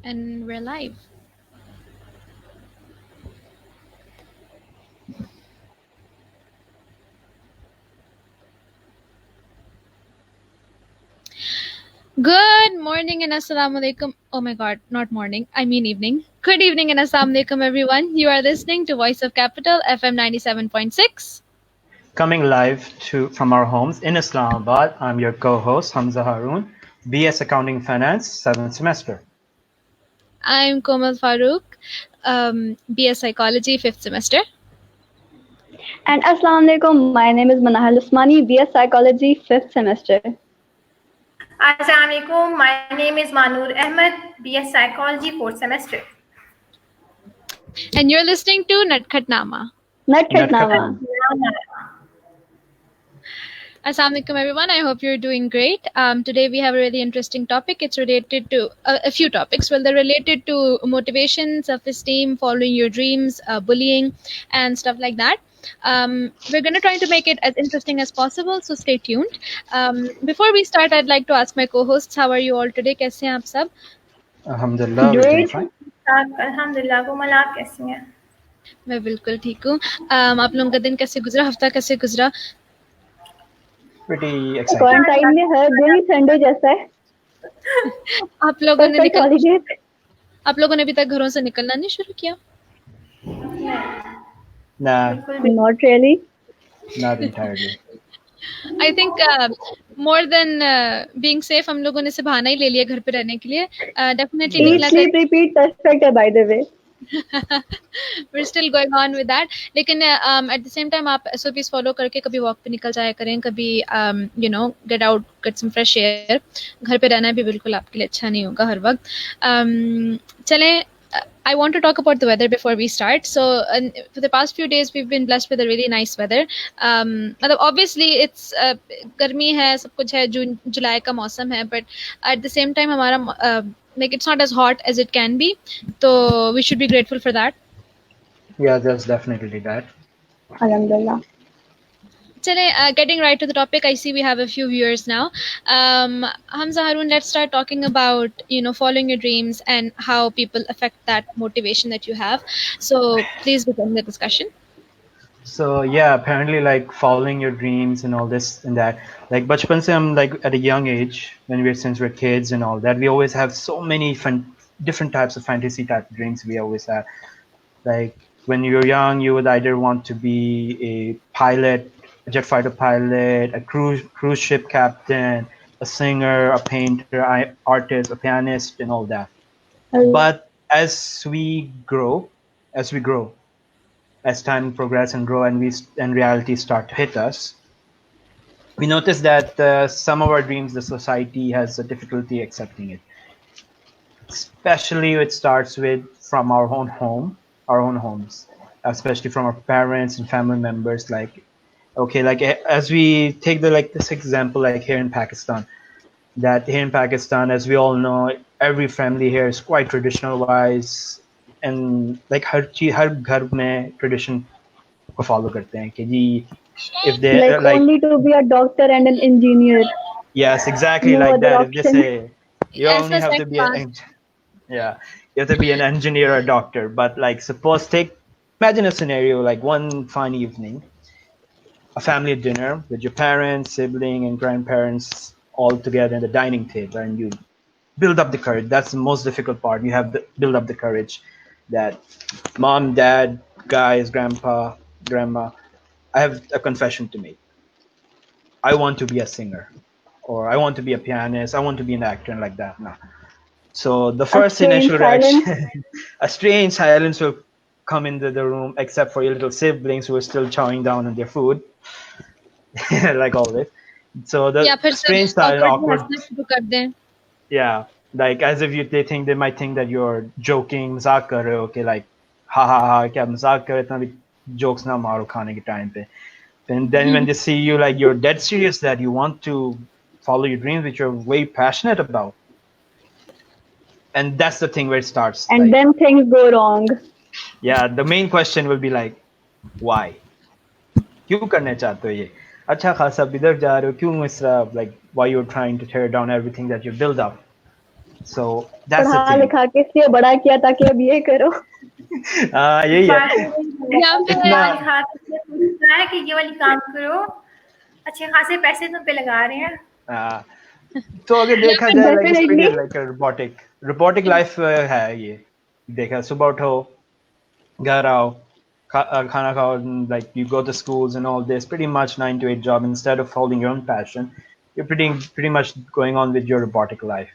And we're live. Good morning and assalamu alaikum. Oh my god, not morning. I mean evening. Good evening and assalamu alaikum everyone. You are listening to Voice of Capital FM 97.6. Coming live from our homes in Islamabad, I'm your co-host Hamza Haroon, BS Accounting Finance, 7th semester. I'm Komal Farooq, BS Psychology, 5th semester. And Assalamu alaikum, my name is Manahal Usmani, BS Psychology, 5th semester. Assalamu alaikum, my name is Manur Ahmed, BS Psychology, 4th semester. And you're listening to Natkhatnama. Natkhatnama. Assalamu alaikum everyone. I hope you're doing great. Today we have a really interesting topic. It's related to a few topics. Well, they're related to motivation, self-esteem, following your dreams, bullying, and stuff like that. We're going to try to make it as interesting as possible, so stay tuned. Before we start, I'd like to ask my co-hosts, how are you all today? कैसे हैं आप सब? Alhamdulillah, we're doing fine. Alhamdulillah, कोमल आप कैसी हैं? मैं बिल्कुल ठीक हूँ. आप लोगों का दिन कैसे गुजरा? हफ्ता कैसे गुजरा? Pretty exciting. क्वारंटाइन में हर दिन संडे जैसा है. आप लोगों ने अभी तक घरों से निकलना नहीं शुरू किया? Nah, Not really. not entirely. I think more than being safe, हम लोगों ने से बहाना ही ले लिया घर पे रहने के लिए. Definitely Eat, निकला sleep, repeat, perfect है by the way. We're still going on with that. लेकिन at the same time आप SOPs follow करके कभी walk पे निकल जाया करें, कभी get out, get some fresh air. घर पे रहना भी बिल्कुल आपके लिए अच्छा नहीं होगा हर वक्त. चलें, I want to talk about the weather before we start. So for the past few days, we've been blessed with a really nice weather. Obviously, it's गर्मी है, सब कुछ है, जून जुलाई का मौसम है, but at the same time, हमारा like it's not as hot as it can be. So we should be grateful for that. Yeah, there's definitely that. Alhamdulillah. Chale, getting right to the topic, I see we have a few viewers now. Hamza Haroon, let's start talking about, following your dreams and how people affect that motivation that you have. So please begin the discussion. So yeah, apparently like following your dreams and all this and that. Like bachpan se hum, like at a young age, since we're kids and all that, we always have so many different types of fantasy type of dreams we always have. Like when you're young, you would either want to be a pilot, a jet fighter pilot, a cruise ship captain, a singer, a painter, artist, a pianist, and all that. But as we grow, as time progresses and grow, and reality start to hit us, we notice that some of our dreams, the society has a difficulty accepting it. Especially it starts from our own homes, especially from our parents and family members. Like, okay, like as we take this example, like here in Pakistan, as we all know, every family here is quite traditional wise, and like har ghar mein tradition ko follow karte hain ki ji, if they like only to be a doctor and an engineer. Yes, exactly, no like that. Option. If they say you only have to be you have to be an engineer or a doctor, but like imagine a scenario like one fine evening, a family dinner with your parents, sibling, and grandparents all together in the dining table, and you build up the courage. That's the most difficult part. You have to build up the courage that mom, dad, guys, grandpa, grandma, I have a confession to make. I want to be a singer, or I want to be a pianist, I want to be an actor, and like that. No. So the first initial reaction, a strange silence will come into the room, except for your little siblings who are still chowing down on their food, like always. So the strange silence, awkward. Yeah, like as if they might think that you're joking, मजाक कर रहे हो, okay, like ha ha ha, क्या मजाक कर रहे, इतना भी jokes ना मारो खाने के time पे. And then when they see you, like you're dead serious that you want to follow your dreams, which you're way passionate about. And that's the thing where it starts. And then things go wrong. Yeah, the main question will be like, why? क्यों करने चाहते हो ये? अच्छा खासा बिदर जा रहे हो, क्यों इस तरह, like why you're trying to tear down everything that you build up? So that's the पढ़ा thing. लिखा के इसलिए बड़ा किया ताकि अब ये करो। यही है इतना है कि ये वाली काम करो, अच्छे खासे पैसे तुम पे लगा रहे हैं। तो अगर देखा जाए Definitely. like robotic life है ये। देखा सुबह उठो, घर आओ, खाना खाओ, like you go to schools and all this, pretty much 9 to 8 job instead of following your own passion. You're pretty much going on with your robotic life.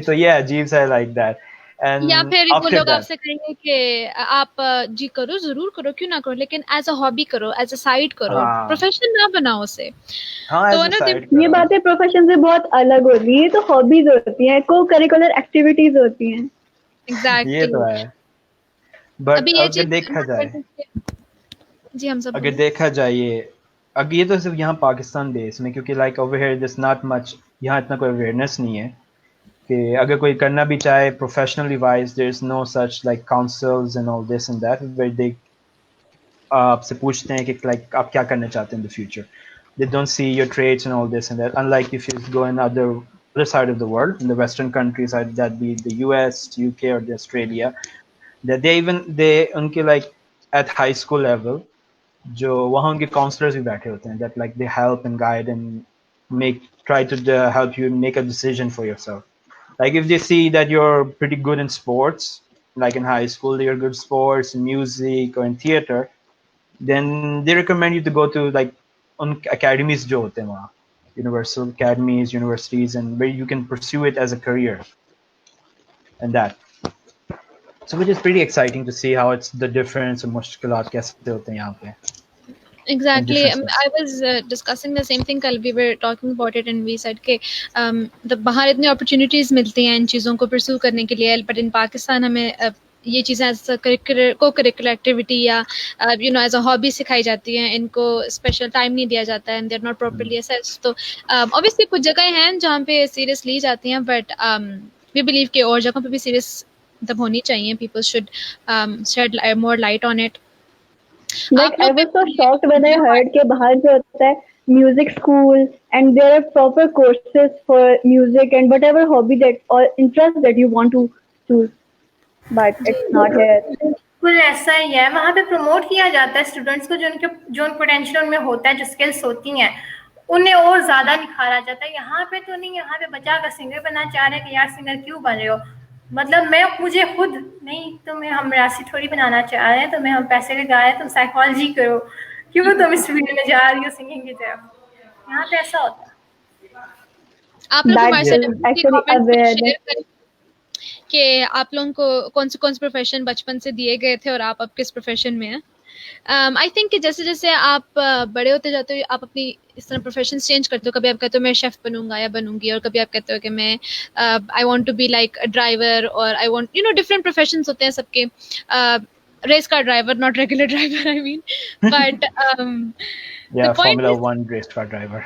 So yeah, अजीब सा like that. And या फिर वो after लोग that, आपसे कहेंगे कि आप जी करो, जरूर करो, क्यों ना करो, लेकिन एज अ हॉबी करो, एज अ साइड करो, हाँ। प्रोफेशन ना बनाओ उसे। हाँ, तो as a ना side ये करो। बातें प्रोफेशन से बहुत अलग होती है, ये तो हॉबीज होती हैं, को करिकुलर एक्टिविटीज होती हैं। एग्जैक्टली ये तो है। बट अभी ये अगर चीज देखा जाए, जी हम सब अगर देखा जाए अगर ये तो सिर्फ यहाँ पाकिस्तान देश में, क्योंकि like over here this not much, यहाँ इतना कोई अवेयरनेस नहीं है कि अगर कोई करना भी चाहे professionally wise, there is no such like councils and all this and that where they आपसे पूछते हैं कि लाइक आप क्या करना चाहते हैं in the future. They don't see your trades and all this and that, unlike if you go in other side of the world, in the western countries, that be the US, UK or the Australia, that they उनके like at high school level जो वहाँ उनके counsellors भी बैठे होते हैं, that like they help and guide and try to help you make a decision for yourself. Like if they see that you're pretty good in sports, like in high school you're good sports, in music or in theater, then they recommend you to go to like on academies जो होते हैं वहाँ, universal academies, universities, and where you can pursue it as a career and that. So which is pretty exciting to see how it's the difference and मुश्किलात कैसे होते हैं यहाँ पे। Exactly. I was discussing the same thing कल, we were talking about it and we said कि बाहर इतनी opportunities मिलती हैं इन चीज़ों को pursue करने के लिए, but in पाकिस्तान हमें ये चीज़ें एज को-करिकुलर एक्टिविटी या you know as a hobby सिखाई जाती हैं, इनको स्पेशल टाइम नहीं दिया जाता है and they are not properly assessed. तो ऑब्वियसली कुछ जगह हैं जहाँ पे सीरियस ली जाती हैं, बट वी बिलीव कि और जगहों पे भी सीरियस मतलब होनी चाहिए। People should shed more light on it. Like I was so shocked when I heard कि बाहर जो होता है music school and there are proper courses for music and whatever hobby that or interest that you want to choose, but it's not here. बिल्कुल ऐसा ही है, वहाँ पे प्रमोट किया जाता है स्टूडेंट्स को, जो पोटेंशियल उनमें होता है, जो स्किल्स होती हैं उन्हें और ज्यादा निखारा जाता है। यहाँ पे तो नहीं, यहाँ पे बच्चा का सिंगर बनना चाह रहे हैं कि यार सिंगर क्यों बन रहे हो, मतलब मुझे खुद नहीं, तुम्हें हम राशि थोड़ी बनाना चाह रहे हैं, तुम्हें हम पैसे लगा रहे हैं, तुम साइकोलॉजी करो, क्यों तुम इस फील्ड में जा रही हो सिंगिंग की तरफ। यहाँ पे ऐसा होता है। आप लोग हमारे साथ कि आप लोगों को कौन से प्रोफेशन बचपन से दिए गए थे और आप अब किस प्रोफेशन में हैं। आई थिंक कि जैसे जैसे आप बड़े होते जाते हो आप अपनी इस तरह प्रोफेशन चेंज करते हो। कभी आप कहते हो मैं शेफ बनूंगा या बनूंगी, और कभी आप कहते हो कि मैं I want to be like a driver, और I want you know different professions होते हैं सबके। Race car driver, not regular driver I mean, but Formula 1 race car driver.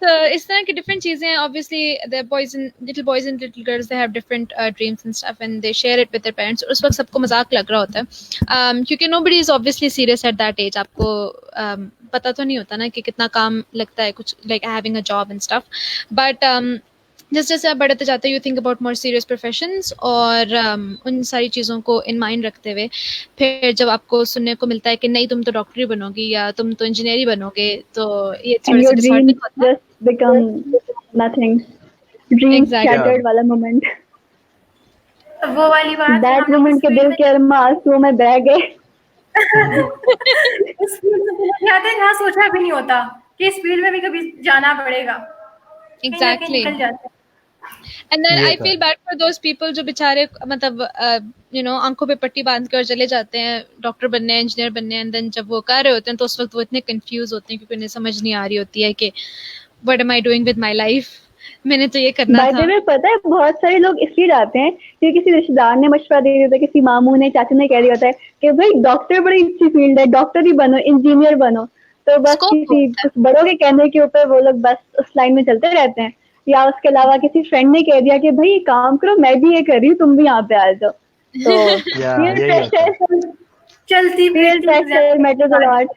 तो इस तरह की डिफरेंट चीजें, obviously the little boys and little girls they have different dreams and stuff and they share it with their parents. उस वक्त सबको मजाक लग रहा होता है क्योंकि nobody is obviously serious at that age. आपको पता तो नहीं होता ना कि कितना काम लगता है कुछ like having a job and stuff, but जैसे जैसे आप बढ़ते जाते हो you think about more serious professions, और उन सारी चीज़ों को इन माइंड रखते हुए फिर जब आपको सुनने को मिलता है कि नहीं तुम तो डॉक्टरी बनोगी या तुम तो इंजीनियरिंग बनोगे, तो ये थोड़ा सा डिसहार्टनिंग होता है। become nothing, dreams shattered वाला moment, वो वाली बात, that moment के दिल के अरमा आंसुओं में बह गए। यहाँ सोचा भी नहीं होता कि इस फील्ड में भी कभी जाना पड़ेगा। Exactly. And then I feel bad for those people जो बेचारे मतलब you know आंखों पे पट्टी बांध कर चले जाते हैं डॉक्टर बनने, इंजीनियर बनने, and then जब वो कर रहे होते हैं तो उस वक्त वो इतने कंफ्यूज होते हैं क्योंकि उन्हें समझ नहीं आ रही होती है कि what am I doing with my life, मैंने तो ये करना था। में पता है बहुत सारे लोग इसलिए जाते हैं कि किसी रिश्तेदार ने मशवरा दे दिया होता है, किसी मामू ने, चाचू ने कह दिया होता है कि भाई डॉक्टर बड़ी अच्छी फील्ड है, डॉक्टर ही बनो, इंजीनियर बनो, तो बस किसी कुछ बड़ों के कहने के ऊपर वो लोग बस उस लाइन में चलते रहते हैं। या उसके अलावा किसी फ्रेंड ने कह दिया कि भाई काम करो, मैं भी ये कर रही हूँ, तुम भी यहाँ पे आ जाओ, तो चलती मैटर्स अ लॉट।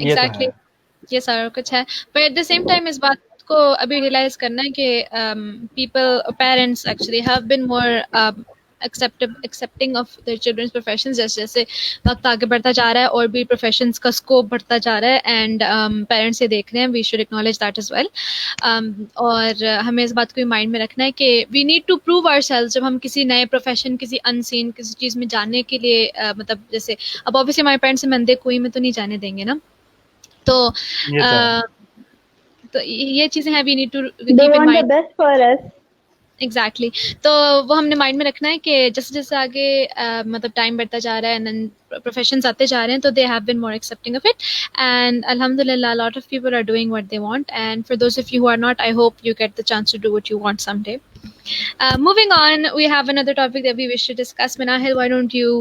एग्जैक्टली, ये सारा कुछ है, पर एट द सेम टाइम इस बात को अभी रियलाइज करना है कि people parents actually have been more accepting of their children's professions. जैसे जैसे वक्त आगे बढ़ता जा रहा है और भी प्रोफेशंस का स्कोप बढ़ता जा रहा है एंड पेरेंट्स ये देख रहे हैं, we should acknowledge that as well. और हमें इस बात को भी माइंड में रखना है कि we need to prove ourselves. जब हम किसी नए प्रोफेशन, किसी अनसीन किसी चीज़ में जाने के लिए मतलब जैसे अब ऑब्वियसली हमारे पेरेंट्स से मंदे कुएं में तो नहीं जाने देंगे ना, तो ये चीजें हैं, we need to keep in mind best for us. Exactly. तो वो हमने माइंड में रखना है कि जैसे जैसे आगे मतलब टाइम बढ़ता जा रहा है एंड प्रोफेशंस आते जा रहे हैं, तो they have been more accepting of it and अल्हम्दुलिल्लाह lot of people are doing what they want and for those of you who are not, I hope you get the chance to do what you want someday. Moving on, we have another topic that we wish to discuss. Minahil, why don't you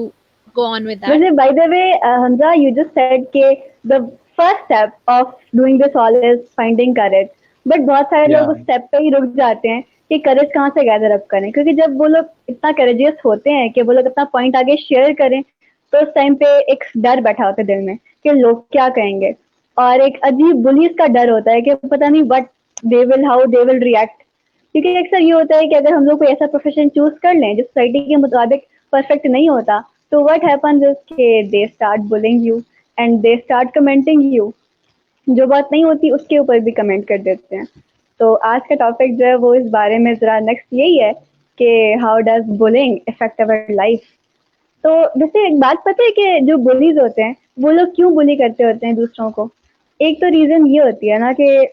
go on with that? By the way, Hamza, you just said that the first step of doing this all is finding courage. But बहुत सारे लोग उस step पे ही रुक जाते हैं कि करेज कहाँ से गैदर अप करें, क्योंकि जब वो लोग इतना करेजियस होते हैं कि वो लोग अपना पॉइंट आगे शेयर करें, तो उस टाइम पे एक डर बैठा होता है दिल में कि लोग क्या कहेंगे, और एक अजीब बुलीज का डर होता है कि पता नहीं what they will, how they will react. क्योंकि अक्सर ये होता है कि अगर हम लोग कोई ऐसा प्रोफेशन चूज कर लें जो सोसाइटी के मुताबिक परफेक्ट नहीं होता, तो व्हाट हैपेंस इज कि they start bullying you and they start commenting you, जो बात नहीं होती उसके ऊपर भी कमेंट कर देते हैं। तो आज का टॉपिक जो है वो इस बारे में जरा नेक्स्ट यही है कि how does bullying effect our life. तो वैसे एक बात पता है कि जो बुलीज होते हैं वो लोग क्यों बुली करते होते हैं दूसरों को? एक तो रीजन ये होती है ना कि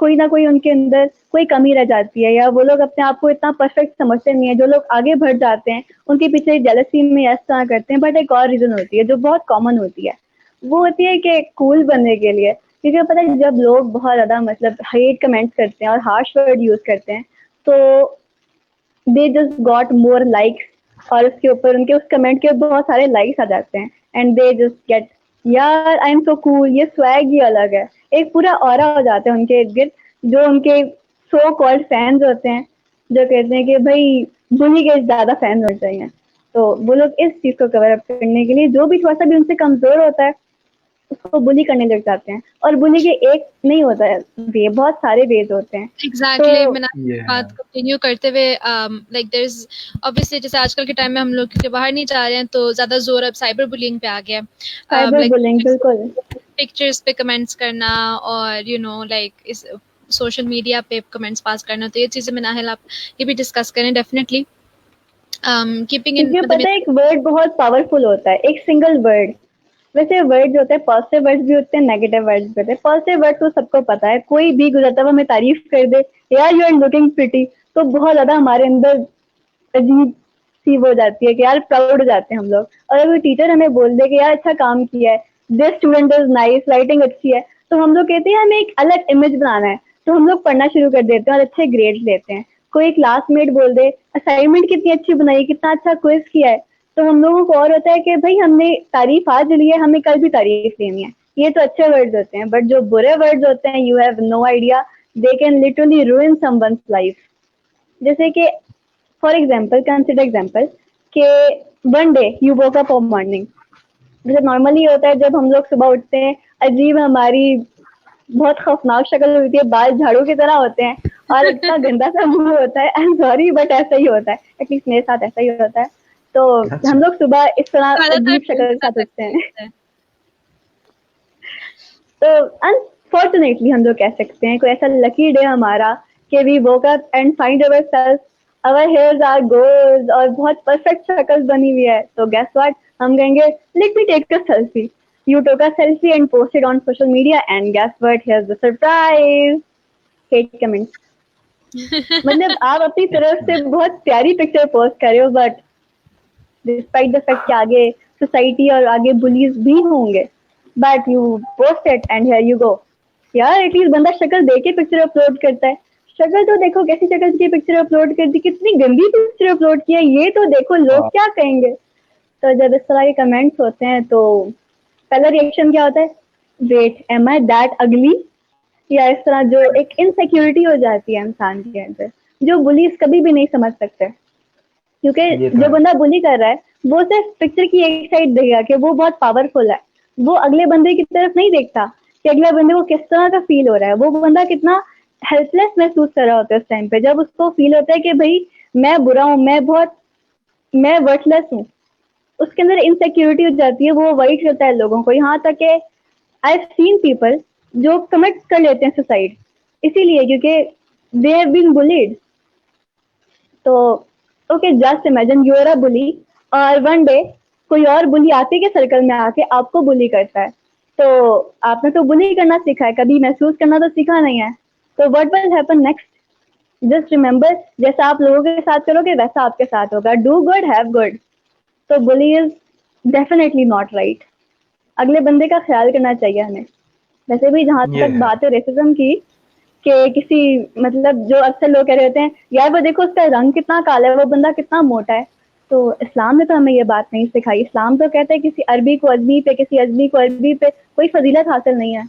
कोई ना कोई उनके अंदर कोई कमी रह जाती है, या वो लोग अपने आप को इतना परफेक्ट समझते नहीं है। जो लोग आगे बढ़ जाते हैं उनके पीछे जेलसी में इस तरह करते हैं। बट एक और रीजन होती है जो बहुत कॉमन होती है, वो होती है कि कूल बनने के लिए। क्योंकि पता है जब लोग बहुत ज़्यादा मतलब हेट कमेंट्स करते हैं और हार्श वर्ड यूज़ करते हैं, तो they just got more likes, और उसके ऊपर उनके उस कमेंट के बहुत सारे लाइक्स आ जाते हैं एंड दे जस्ट गेट, यार आई एम सो कूल, ये स्वैग ही अलग है। एक पूरा ऑरा हो जाता है उनके इर्द गिर्द, जो उनके सो कॉल्ड फैंस होते हैं जो कहते हैं कि भाई बुली के ज़्यादा फैंस होने चाहिए। तो वो लोग इस चीज़ को कवर अप करने के लिए जो भी थोड़ा सा भी उनसे कमज़ोर होता है उसको बुली करने लग जाते हैं। और बुली के एक नहीं होता है वे, बहुत सारे वेज होते हैं। एग्जैक्टली। बात कंटिन्यू करते हुए लाइक देयर इज ऑब्वियसली जैसे आजकल के टाइम में हम लोग क्योंकि बाहर नहीं जा रहे हैं तो ज्यादा जोर अब साइबर बुलिंग पे आ गया। साइबर बुलिंग बिल्कुल, पिक्चर्स पे कमेंट्स करना और यू नो लाइक इस सोशल मीडिया पे कमेंट्स पास करना, तो ये चीजें मिनाहिल आप ये भी डिस्कस करें डेफिनेटली। कीपिंग इन पता है एक वर्ड बहुत पावरफुल होता है, एक सिंगल वर्ड। वैसे वर्ड जो होते हैं पॉजिटिव वर्ड्स भी होते हैं, नेगेटिव वर्ड्स भी होते हैं। पॉजिटिव वर्ड तो सबको पता है, कोई भी गुजरता हुआ हमें तारीफ कर दे, यार यू आर लुकिंग प्रिटी, तो बहुत ज्यादा हमारे अंदर अजीब सी हो जाती है कि यार प्राउड हो जाते हैं हम लोग। और अगर टीचर हमें बोल दे कि यार अच्छा काम किया है, this student is nice, writing अच्छी है, तो हम लोग कहते हैं हमें एक अलग इमेज बनाना है, तो हम लोग पढ़ना शुरू कर देते हैं और अच्छे ग्रेड्स लेते हैं। कोई क्लासमेट बोल दे असाइनमेंट कितनी अच्छी बनाई, कितना अच्छा क्विज किया है, तो हम लोगों को और होता है कि भाई हमने तारीफ आज ली है, हमें कल भी तारीफ लेनी है। ये तो अच्छे वर्ड्स होते हैं, बट जो बुरे वर्ड्स होते हैं you have no idea, they can literally ruin someone's life. जैसे कि फॉर एग्जांपल, कंसिडर एग्जांपल कि one day you woke up in morning, जैसे नॉर्मली होता है जब हम लोग सुबह उठते हैं, अजीब हमारी बहुत खौफनाक शक्ल होती है, बाल झाड़ू की तरह होते हैं और इतना गंदा सा मुंह होता है। आई एम सॉरी बट ऐसा ही होता है, एटलीस्ट मेरे साथ ऐसा ही होता है। तो हम लोग सुबह इस तरह अजीब शक्ल के साथ उठते हैं। तो अनफॉर्चुनेटली हम लोग कह सकते हैं कोई ऐसा लकी डे हमारा कि we woke up and find ourselves, our hairs are gold और बहुत परफेक्ट शक्ल बनी हुई है। तो गेस व्हाट, हम कहेंगे let me take a selfie. You took a selfie and posted on social media, and guess what? Here's the surprise. Hate comments. मतलब आप अपनी तरफ से बहुत प्यारी पिक्चर पोस्ट कर रहे हो, बट डिस्पाइट द फैक्ट कि आगे सोसाइटी और आगे बुलीज भी होंगे, but you post it and here you go. यार एटलीस्ट बंदा शक्ल देख के पिक्चर अपलोड करता है। शक्ल तो देखो, कैसी शक्ल की पिक्चर अपलोड कर दी, कितनी गंदी पिक्चर अपलोड किया, ये तो देखो लोग क्या कहेंगे। तो जब इस तरह के कमेंट्स होते हैं तो पहला रिएक्शन क्या होता है, वेट एम आई दैट अगली, या इस तरह जो एक इनसिक्योरिटी हो जाती है इंसान के अंदर, जो बुलीज कभी भी नहीं समझ सकते। क्योंकि जो बंदा बुली कर रहा है वो सिर्फ पिक्चर की एक साइड देगा कि वो बहुत पावरफुल है, वो अगले बंदे की तरफ नहीं देखता कि अगले बंदे को किस तरह का फील हो रहा है, वो बंदा कितना हेल्पलेस महसूस कर रहा होता है उस टाइम पे, जब उसको फील होता है कि भाई मैं बुरा हूँ, मैं वर्थलेस हूँ, उसके अंदर इनसिक्योरिटी हो जाती है, वो वही करता है लोगों को। यहाँ तक कि आई हैव सीन पीपल जो कमिट कर लेते हैं सुसाइड इसीलिए क्योंकि दे हैव बीन बुलीड। तो okay, just imagine you are a bully और वन डे कोई और बुली आते के सर्कल में आके आपको बुली करता है, तो आपने तो बुली करना सीखा है, कभी महसूस करना तो सीखा नहीं है। तो what will happen next? Just remember, जैसा आप लोगों के साथ करोगे वैसा आपके साथ होगा। Do good, have good. तो बुली इज डेफिनेटली नॉट राइट। अगले बंदे का ख्याल करना चाहिए हमें। वैसे भी जहाँ तक बात है रेसिज्म की, कि किसी मतलब जो अक्सर लोग कह रहे होते हैं यार वो देखो उसका रंग कितना काला है, वो बंदा कितना मोटा है, तो इस्लाम ने तो हमें ये बात नहीं सिखाई। इस्लाम तो कहता है किसी अरबी को अजमी पे, किसी अजमी को अरबी पे कोई फजीलत हासिल नहीं है।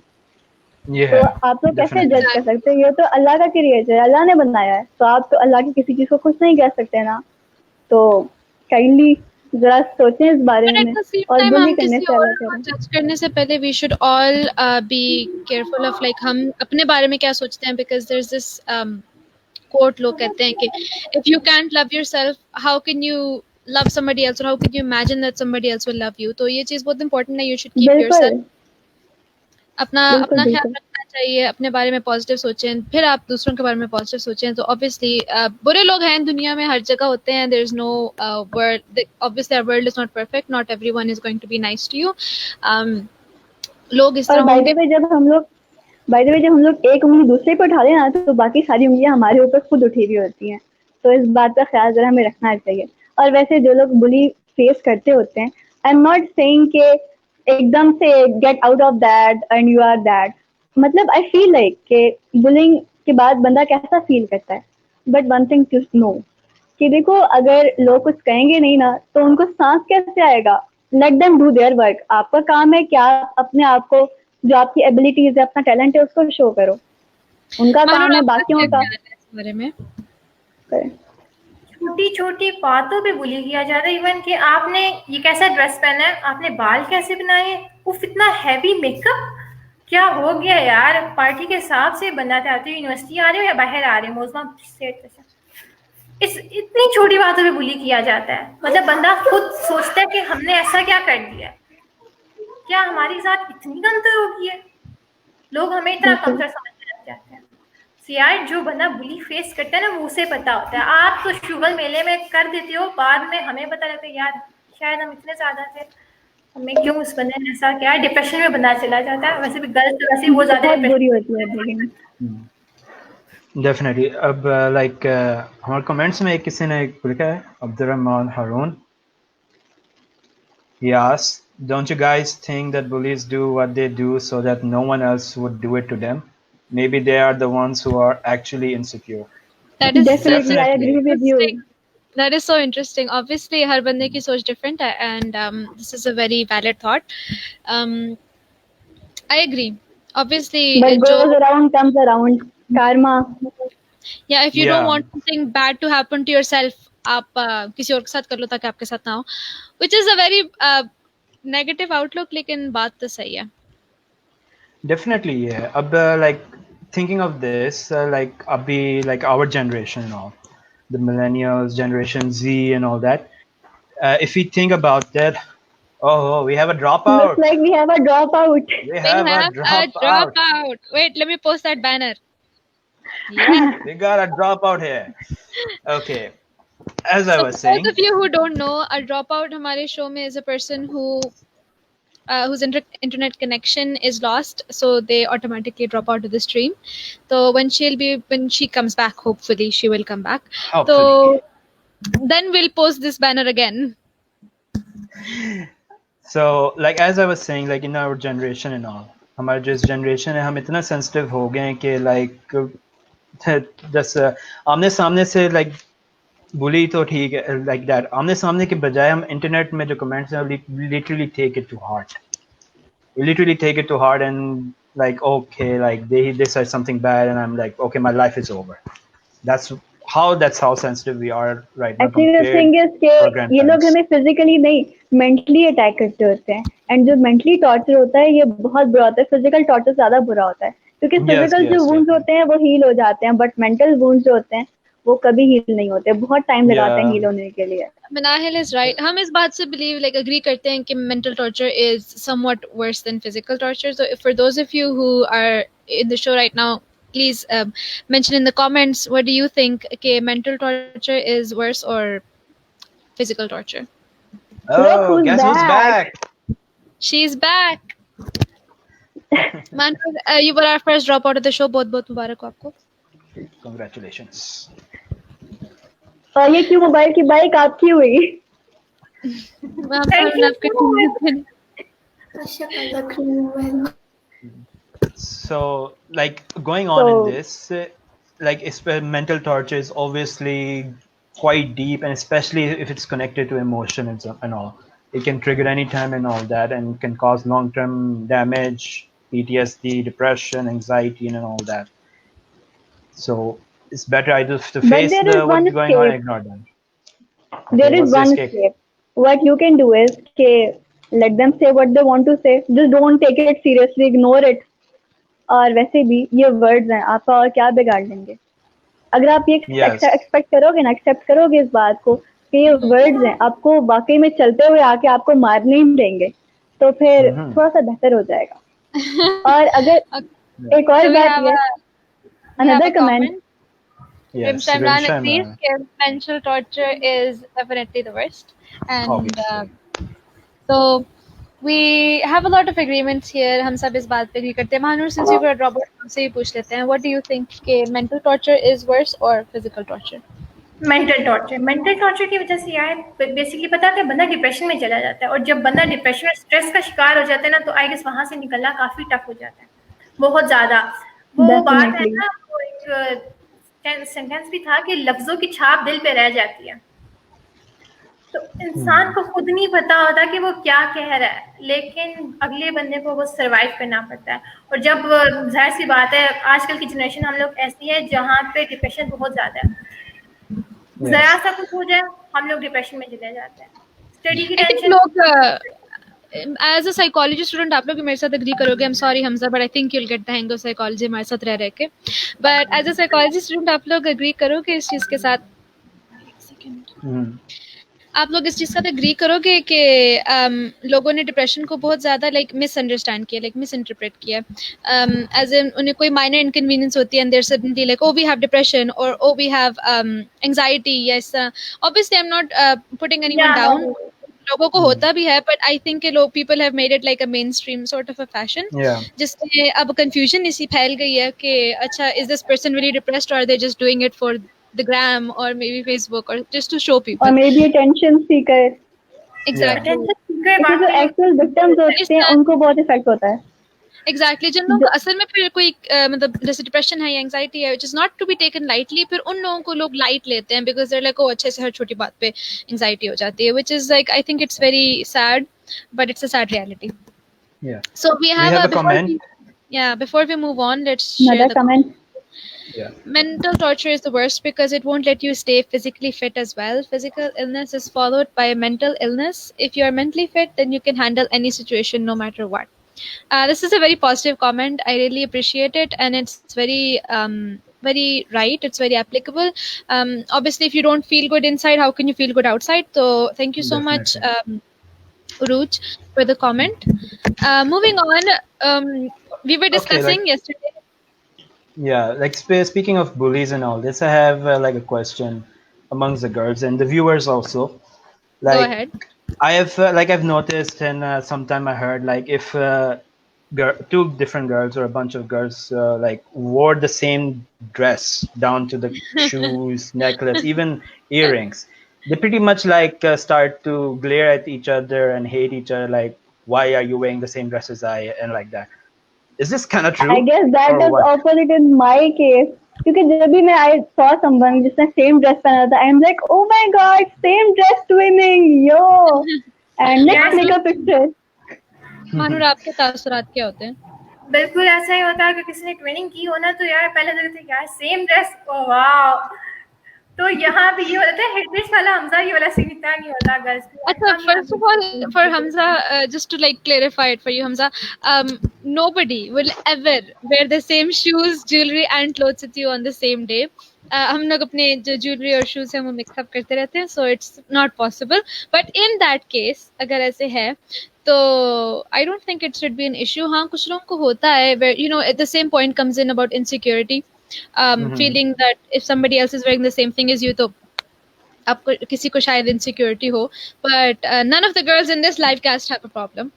तो आप लोग कैसे जज कर सकते हैं? ये तो अल्लाह का क्रिएचर है, अल्लाह ने बनाया है, तो आप तो अल्लाह की किसी चीज को खुश नहीं कह सकते ना। तो काइंडली जरा सोचें इस बारे में और बुली करने से अलग करें। जज करने से पहले we should all be careful of like हम अपने बारे में क्या सोचते हैं, because there is this quote, लोग कहते हैं कि if you can't love yourself how can you love somebody else, और how can you imagine that somebody else will love you. तो ये चीज बहुत इंपॉर्टेंट है। यू शुड कीप योरसेल्फ, अपना ख्याल रखना चाहिए, अपने बारे में पॉजिटिव सोचें, फिर आप दूसरों के बारे में पॉजिटिव सोचें। तो ऑब्वियसली बुरे लोग हैं दुनिया में, हर जगह होते हैं, there is no world, obviously our world is not perfect, not everyone is going to be nice to you. लोग इस तरह बाय द वे जब हम लोग एक उंगली दूसरे पे उठा लेना तो बाकी सारी उंगलियां हमारे ऊपर खुद उठी हुई होती हैं। तो इस बात का ख्याल जरा हमें रखना चाहिए। और वैसे जो लोग बुली फेस करते होते हैं, आई एम नॉट सेइंग के एकदम से get out of that and you are that. मतलब आई फील लाइक कि बुलिंग के बाद बंदा कैसा फील करता है, but one thing to know कि देखो अगर लोग कुछ कहेंगे नहीं ना तो उनको सांस कैसे आएगा। Let them do their work. आपका काम है क्या अपने आप को, जो आपकी एबिलिटीज है, अपना टैलेंट है, उसको शो करो। उनका काम है बाकियों का बारे में। छोटी छोटी बातों पे बुली किया जा रहा है। इवन कि आपने ये कैसा ड्रेस पहना है, आपने बाल कैसे बनाए, उफ इतना हैवी मेकअप, क्या हो गया यार? पार्टी के हिसाब से बनना चाहते हो, यूनिवर्सिटी आ रहे हो या बाहर आ रहे हो, मोजमा सेट। इस इतनी छोटी बातों पे बुली किया जाता है। मतलब बंदा खुद सोचता है कि हमने ऐसा क्या कर दिया, क्या हमारी साथ इतनी कमतर हो गई है? लोग हमें इतना कमतर समझने लग जाते हैं। यार जो बंदा बुली फेस करता है ना वो उसे पता होता है। आप तो शुगल मेले में कर देते हो, बाद में हमें पता लगता है यार शायद हम इतने ज्यादा थे, हमें क्यों उस बंदे ने ऐसा किया। डिप्रेशन में बंदा चला जाता है। वैसे भी गर्ल्स तो वैसे वो ज्यादा बुरी होती है। डेफिनेटली। अब लाइक हमारे कमेंट्स में किसी ने लिखा है, Abdurrahman Haroon, he asked, don't you guys think that bullies do what they do so that no one else would do it to them? Maybe they are the ones who are actually insecure. That is definitely I agree with you. That is so interesting. Obviously हर बंदे की सोच different है, and this is a very valid thought. I agree. Obviously what goes around comes around. Karma. Yeah, if you don't want something bad to happen to yourself, आप किसी और के साथ कर लो ताकि आपके साथ ना हो, which is a very negative outlook, लेकिन बात तो सही है। Definitely, yeah. अब like thinking of this, like अभी like our generation and all, the millennials, generation Z and all that, if we think about that, oh, we have a dropout. Looks like we have a dropout. We have a dropout. Wait, let me post that banner. Yeah. We got a dropout here. Okay. As I was saying, those of you who don't know, a dropout हमारे show में is a person who whose internet connection is lost, so they automatically drop out of the stream. So when she comes back, hopefully she will come back. Hopefully. So then we'll post this banner again. So like as I was saying, like in our generation and all, हमारे जिस generation है हम इतना sensitive हो गए हैं कि like जैसे आमने सामने से like बुली तो ठीक है, like that आमने सामने के बजाय हम इंटरनेट में जो कमेंट्स हैं literally take it to heart. We literally take it to heart and like okay, like they said something bad and I'm like okay, my life is over. That's how sensitive we are right now. Actually the thing is कि ये लोग हमें physically नहीं mentally attack करते होते हैं, and जो mentally torture होता है ये बहुत बुरा होता है, physical torture ज़्यादा बुरा होता है। क्योंकि फिजिकल जो वुंड्स होते हैं वो हील हो जाते हैं, बट मेंटल वुंड्स जो होते हैं वो कभी हील नहीं होते, बहुत टाइम लगाते हैं हील होने के लिए। Manahil is right. हम इस बात से believe like agree करते हैं कि mental torture is somewhat worse than physical torture. So if for those of you who are in the show right now, please mention in the comments what do you think? Okay, mental torture is worse or physical torture? Oh, guess who's back? She's back. Man, you were our first dropout of the show. बहुत मुबारक हो आपको. Congratulations. ये क्यों mobile की bike आपकी हुई? So, like going on in this, like mental torture is obviously quite deep, and especially if it's connected to emotion and all, it can trigger anytime and all that, and can cause long-term damage, PTSD, depression, anxiety, and all that. So it's better either to face what's going on and ignore them. There is one escape. What you can do is let them say what they want to say. Just don't take it seriously, ignore it. और वैसे भी ये words हैं, आपका और क्या बिगाड़ लेंगे? अगर आप ये एक्सपेक्ट करोगे ना, एक्सेप्ट करोगे इस बात को कि ये वर्ड्स हैं, आपको वाकई में चलते हुए आके आपको मारने ही देंगे, तो फिर थोड़ा सा बेहतर हो जाएगा। और अगर एक और बात ये, another comment. Yes, Shamran agrees that mental torture is definitely the worst, and so we have a lot of agreements here. हम सब इस बात पे agree करते हैं। Mahanur, since you were a robot, हमसे ही पूछ लेते हैं, what do you think कि mental torture is worse or physical torture? Mental torture की वजह से यार बेसिकली पता है बंदा डिप्रेशन में चला जाता है, और जब बंदा डिप्रेशन और स्ट्रेस का शिकार हो जाता है ना, तो आई गेस वहां से निकलना काफी टफ हो जाता है, बहुत ज्यादा। वो बात है ना, वो एक सेंटेंस भी था कि लफ्जों की छाप दिल पे रह जाती है, तो इंसान को खुद नहीं पता होता कि वो क्या कह रहा है, लेकिन अगले बंदे को वो सरवाइव करना पड़ता है। और जब जाहिर सी बात है आजकल की जनरेशन हम लोग ऐसी है जहाँ पे डिप्रेशन बहुत ज्यादा है, जरा सा कुछ हो जाए हम लोग डिप्रेशन में चले जाते हैं। स्टडी की टेंशन लोग एज अ साइकोलॉजी स्टूडेंट आप लोग मेरे साथ एग्री करोगे, I am sorry Hamza, but I think you will get the hang of psychology हमारे साथ रह के, but as a psychology student आप लोग एग्री करोगे इस चीज के साथ, आप लोग इस चीज का एग्री करोगे कि लोगों ने डिप्रेशन को बहुत ज्यादा लाइक मिसअंडरस्टैंड किया, लाइक मिस इंटरप्रेट किया, एज इन उन्हें कोई माइनर इनकन्वीनियंस होती है and they're suddenly like oh we have depression और oh we have anxiety, yes obviously I am not putting anyone down, लोगों को होता भी है, बट आई थिंक लोग people have made it like a mainstream sort of a fashion, जिससे अब confusion इसी फैल गई है कि अच्छा is this person really depressed और they just doing it for the gram or maybe Facebook or just to show people, or maybe attention seeker. Exactly. जो actual victims होते हैं उनको बहुत इफेक्ट होता है। Exactly. जिन लोग असल में फिर कोई मतलब जैसे डिप्रेशन है या एंजाइटी है, which is not to be taken lightly, फिर उन लोगों को लोग लाइट लेते हैं because they're like, oh अच्छे से हर छोटी बात पे एंजाइटी हो जाती है, which is like I think it's very sad, but it's a sad reality. Yeah. So we have a comment. Before we move on, let's share another comment. Yeah. Mental torture is the worst because it won't let you stay physically fit as well. Physical illness is followed by a mental illness. If you are mentally fit, then you can handle any situation no matter what. This is a very positive comment. I really appreciate it, and it's very very right. It's very applicable. Obviously, if you don't feel good inside, how can you feel good outside? So thank you so much, Uruj, for the comment. Moving on, we were discussing yesterday. Yeah, like speaking of bullies and all this, I have like a question amongst the girls and the viewers also. Like, go ahead. I've noticed, and sometime I heard like if two different girls or a bunch of girls like wore the same dress down to the shoes, necklace, even earrings, they pretty much like start to glare at each other and hate each other. Like, why are you wearing the same dress as I? And like that. Is this kind of true? I guess that is opposite in my case. क्योंकि जब भी मैं I saw someone जिसने same dress पहना था, I'm like, oh my god, same dress twinning, yo, and let's take a picture. Manur, आपके तासुरात क्या होते हैं? बिल्कुल ऐसा ही होता है कि किसी ने ट्विनिंग की हो ना, तो यार पहले देखते हैं यार सेम ड्रेस, ओह वाव, तो यहाँ पे ये होता है हिट लिस्ट वाला हमजा, ये वाला सीन इतना नहीं होता गर्ल्स। अच्छा, first of all for Hamza, just to like clarify it for you, Hamza, nobody will ever wear the same shoes, jewelry and clothes with you on the same day. हम लोग अपने जो jewellery और shoes हैं वो mix up करते रहते हैं, so it's not possible. But in that case अगर ऐसे है तो I don't think it should be an issue. हाँ कुछ लोगों को होता है where you know at the same point comes in about insecurity, feeling that if somebody else is wearing the same thing as you तो आपको किसी को शायद insecurity हो, but none of the girls in this live cast have a problem.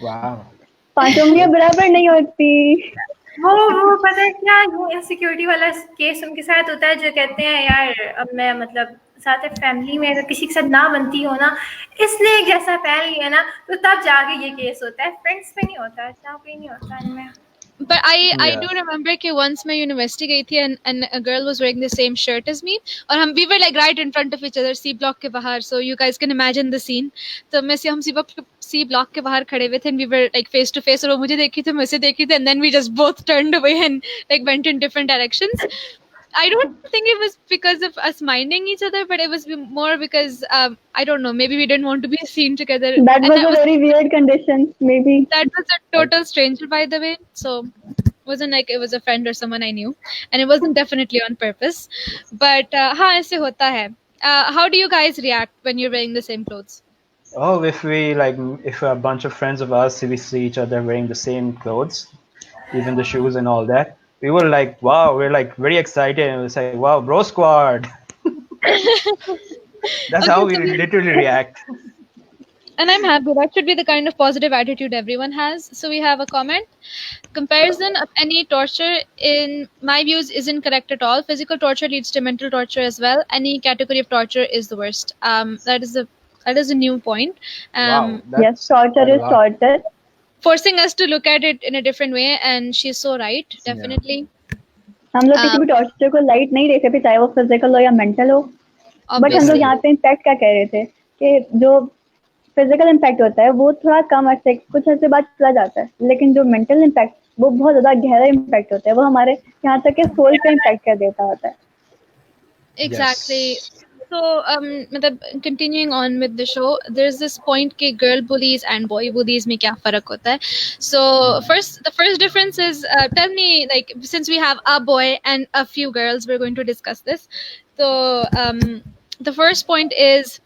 Wow. 5 उंगलियां बराबर नहीं होती। वो पता है क्या, वो इनसिक्योरिटी वाला केस उनके साथ होता है जो कहते हैं यार अब मैं मतलब साथ फैमिली में अगर किसी के साथ ना बनती हो ना, इसलिए एक जैसा पहन लिया ना, तो तब जाके ये केस होता है, फ्रेंड्स पे नहीं होता, ऐसा कोई नहीं होता इनमें। But I do remember कि once मैं university गई थी and a girl was wearing the same shirt as me और we were like right in front of each other C block के बाहर, so you guys can imagine the scene. तो हम C block के बाहर खड़े हुए थे and we were like face to face और वो मुझे देखी थी मैं उसे देखी थी and then we just both turned away and like went in different directions. I don't think it was because of us minding each other, but it was more because I don't know, maybe we didn't want to be seen together. That was a very weird condition, maybe. That was a total stranger, by the way, so it wasn't like it was a friend or someone I knew, and it wasn't definitely on purpose. But हाँ ऐसे होता है. How do you guys react when you're wearing the same clothes? Oh, if a bunch of friends of us, we see each other wearing the same clothes, even the shoes and all that, we were like, wow, we're like very excited, and we say, wow, bro squad. That's how we literally react. And I'm happy. That should be the kind of positive attitude everyone has. So we have a comment. Comparison of any torture, in my views, isn't correct at all. Physical torture leads to mental torture as well. Any category of torture is the worst. That is a new point. Wow, yes, torture is torture. Forcing us to look at it in a different way, and she's so right, definitely. हम लोग किसी भी torture को light नहीं लेते, चाहे वो physical हो या मेंटल हो, बट हम लोग यहाँ पे इम्पैक्ट क्या कह रहे थे कि जो फिजिकल इम्पैक्ट होता है वो थोड़ा कम अर्से कुछ अर्से बाद चला जाता है, लेकिन जो मेंटल इम्पैक्ट वो बहुत ज्यादा गहरा इम्पैक्ट होता है, वो हमारे यहाँ तक के सोल पे इम्पैक्ट कर देता होता है। Exactly. So, continuing on with the show, there's this point कि girl bullies and boy bullies में क्या फर्क होता है. So the first difference is, tell me, like, since we have a boy and a few girls, we're going to discuss this. So the first point is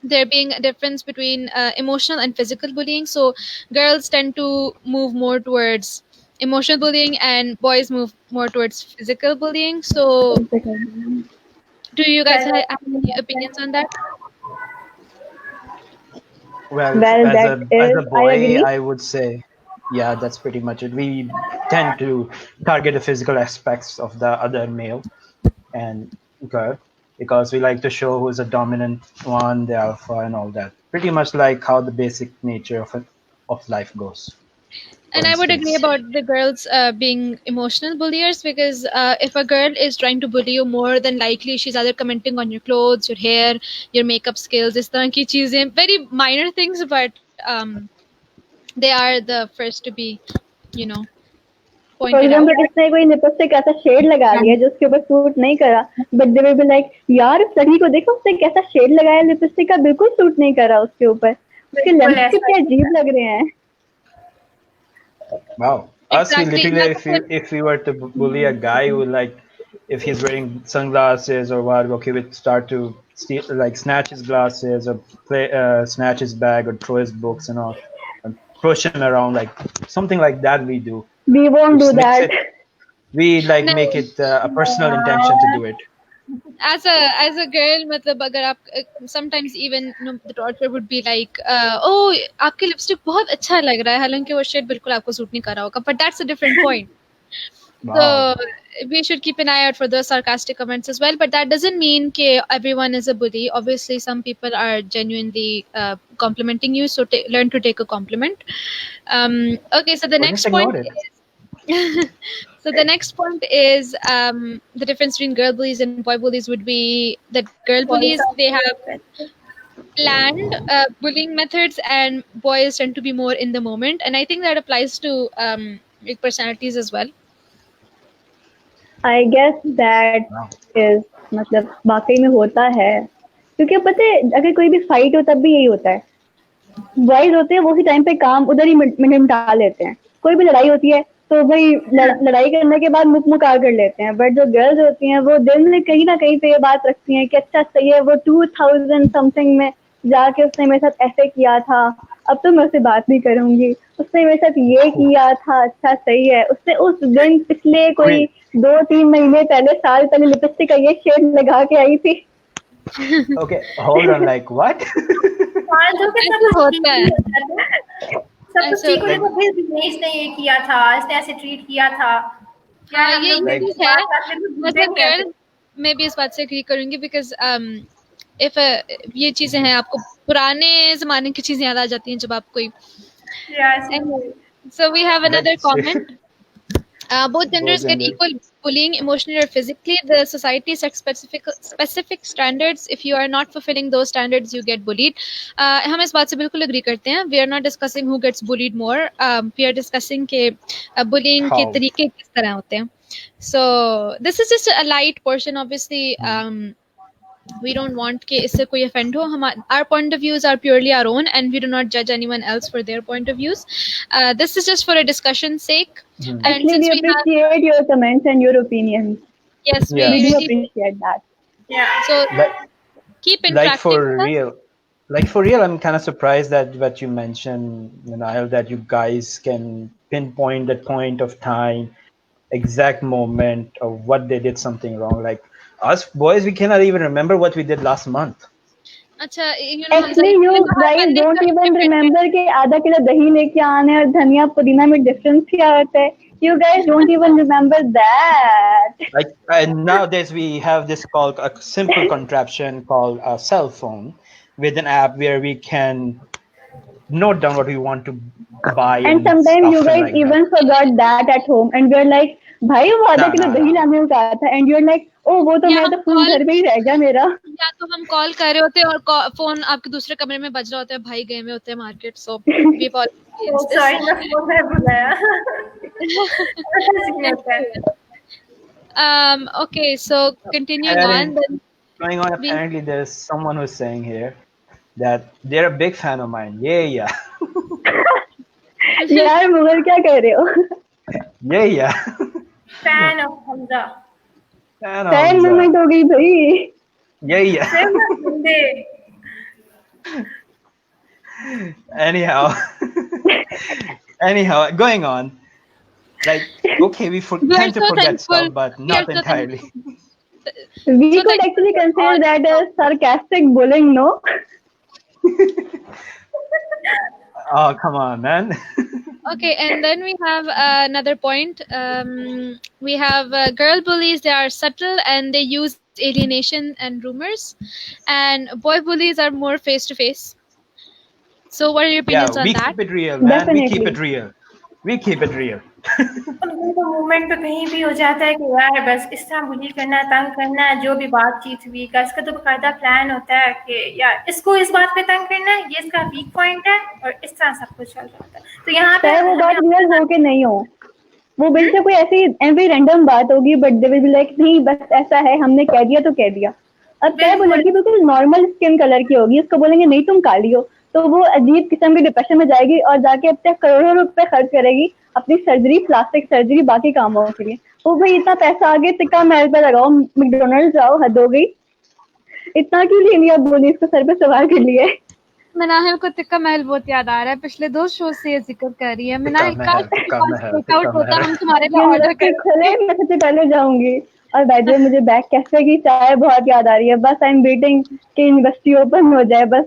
there being a difference between emotional and physical bullying. So girls tend to move more towards emotional bullying and boys move more towards physical bullying. So do you guys have any opinions on that? Well, as a boy, I would say, yeah, that's pretty much it. We tend to target the physical aspects of the other male and girl because we like to show who's a dominant one, the alpha, and all that. Pretty much like how the basic nature of life goes. And I would agree about the girls being emotional bulliers, because if a girl is trying to bully you, more than likely she's either commenting on your clothes, your hair, your makeup skills, this tarah ki cheezein, very minor things, but they are the first to be, pointed out. इसने कोई lipstick ऐसा shade लगा दिया जो उसके ऊपर suit नहीं करा, but they will be like, यार उस लड़की को देखो उसने कैसा शेड लगाया लिपस्टिक का, बिल्कुल सूट नहीं करा उसके ऊपर, उसके लेंस कितने अजीब लग रहे हैं. Wow. Exactly. Us, we literally, if we were to bully a guy who, like, if he's wearing sunglasses or what, okay, we'd start to steal, like, snatch his glasses or snatch his bag or throw his books and all, and push him around, like something like that. We do. We won't do that. We like make it a personal intention to do it. As a girl, मतलब अगर आप sometimes even the torture would be like, oh आपके lipstick बहुत अच्छा लग रहा है, हालांकि वो शेड बिल्कुल आपको सूट नहीं कर रहा होगा, but that's a different point. Wow. So we should keep an eye out for those sarcastic comments as well, but that doesn't mean that everyone is a bully. Obviously some people are genuinely complimenting you, so learn to take a compliment. Okay, so the next point is so the next point is the difference between girl bullies and boy bullies would be that girl bullies, they have planned bullying methods, and boys tend to be more in the moment, and I think that applies to personalities as well. I guess that is मतलब वाकई में होता है, क्योंकि पता है अगर कोई भी फाइट हो तब भी यही होता है, बॉयज होते हैं वो ही टाइम पे काम उधर ही निपटा लेते हैं, कोई भी लड़ाई होती है तो भाई लड़ाई करने के बाद मुकार कर लेते हैं, बट जो गर्ल्स होती हैं वो दिल में कहीं ना कहीं पे ये बात रखती हैं कि अच्छा सही है, वो 2000 समथिंग में जाके उसने मेरे साथ ऐसे किया था, अब तो मैं उससे बात नहीं करूंगी, उसने मेरे साथ ये किया था, अच्छा सही है, उसने उस दिन पिछले कोई 2-3 महीने पहले, साल पहले लिपस्टिक का ये शेड लगा के आई थी। Okay, hold on, like what? होता है सब कुछ ठीक होने को फिर दिनेश ने ये किया था, इसने ऐसे ट्रीट किया था। हाँ, ये है। वैसे गर्ल मैं भी इस बात से एग्री करूंगी बिकॉज इफ ये चीजें हैं, आपको पुराने जमाने की चीजें याद आ जाती हैं जब आप कोई so we have another comment. Both genders get equal bullying emotionally or physically. The society sets specific standards. If you are not fulfilling those standards, you get bullied. हम इस बात से बिल्कुल agree करते हैं. We are not discussing who gets bullied more. We are discussing के bullying के तरीके किस तरह होते हैं. So this is just a light portion. Obviously, we don't want कि इससे कोई offend हो. Our point of views are purely our own, and we do not judge anyone else for their point of views. This is just for a discussion's sake. And actually, we appreciate your comments and your opinions. Yes, we do appreciate that. Yeah. So keep interacting. Like for real, I'm kind of surprised that what you mentioned, Nihal, that you guys can pinpoint that point of time, exact moment of what they did something wrong. Like us boys, we cannot even remember what we did last month. Actually, you guys don't even remember कि आधा kilo दही लेके आने और धनिया पुदीना में difference क्या होता है. You guys don't even remember that. Like and nowadays we have this called a simple contraption called a cell phone with an app where we can note down what we want to buy. And sometimes you guys like even forgot that at home, and we're like, भाई वो आधा kilo दही लाने को कहा था, and you're like, oh वो तो मेरा तो फोन घर में ही रह गया मेरा. या तो हम कॉल कर रहे होते हैं और फोन आपके दूसरे कमरे में बज रहा होता है, भाई गए में होते हैं market. So we call sorry मैं फोन में बुलाया. Okay, so continuing on. Going on, apparently there's someone who's saying here that they're a big fan of mine. Yeah. यार मुगल क्या कह रहे हो? Yeah. Fan of Hamza. Fan moment हो गई भाई. Yeah. Anyhow, going on. Like, okay, we tend to forget stuff, but not entirely. We could actually consider that as sarcastic bullying, no? Oh, come on, man. Okay, and then we have another point. We have girl bullies. They are subtle and they use alienation and rumors. And boy bullies are more face-to-face. So what are your opinions on that? We keep it real, man. Definitely. We keep it real. उनको moment पे कहीं भी हो जाता है कि यार बस इस तरह बुली करना, तंग करना, जो भी बातचीत हुई का इसका तो बकायदा प्लान होता है कि यार इसको इस बात पे तंग करना है, ये इसका वीक पॉइंट है, और इस तरह सब कुछ चल रहा होता है. तो यहाँ पे वो बात रियल हो के नहीं हो, वो बिल्कुल कोई ऐसी एवरी रैंडम बात होगी, but they will be like नहीं बस ऐसा है, हमने कह दिया तो कह दिया. अब क्या वो लड़की बिल्कुल नॉर्मल स्किन कलर की होगी, उसको बोलेंगे नहीं तुम काली हो, तो वो अजीब किस्म की डिप्रेशन में जाएगी और जाके अब तक करोड़ों रुपए खर्च करेगी अपनी सर्जरी, प्लास्टिक सर्जरी, बाकी कामों के लिए. वो भाई इतना पैसा आगे टिक्का महल पे लगाओ, मैकडोनल्ड जाओ, हद हो गई. इतना क्यों ले लिया बोली, इसको सर पे सवार कर लिए. मनाहिल को टिक्का महल बहुत याद आ रहा है, पिछले 2 शो से ये जिक्र कर रही है. मनाहिल का टेकआउट होता, हम तुम्हारे लिए ऑर्डर करेंगे. मैं सबसे पहले जाऊंगी. और बाय द वे मुझे बैक कैफे की चाय बहुत याद आ रही है. बस आई एम वेटिंग कि यूनिवर्सिटी ओपन हो जाए बस.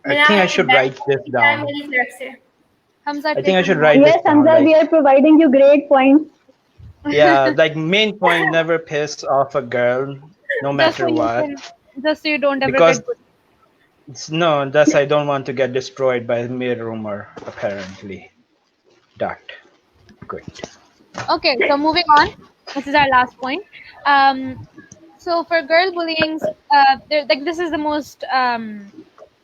I think I should write this down. Hamza, I think I should write this down. Yes, Hamza, we are providing you great points. Yeah, like main point, never piss off a girl, no matter what. Just so you don't ever because get good. No, thus I don't want to get destroyed by mere rumor, apparently. That. Great. Okay, so moving on. This is our last point. So for girl bullying, this is the most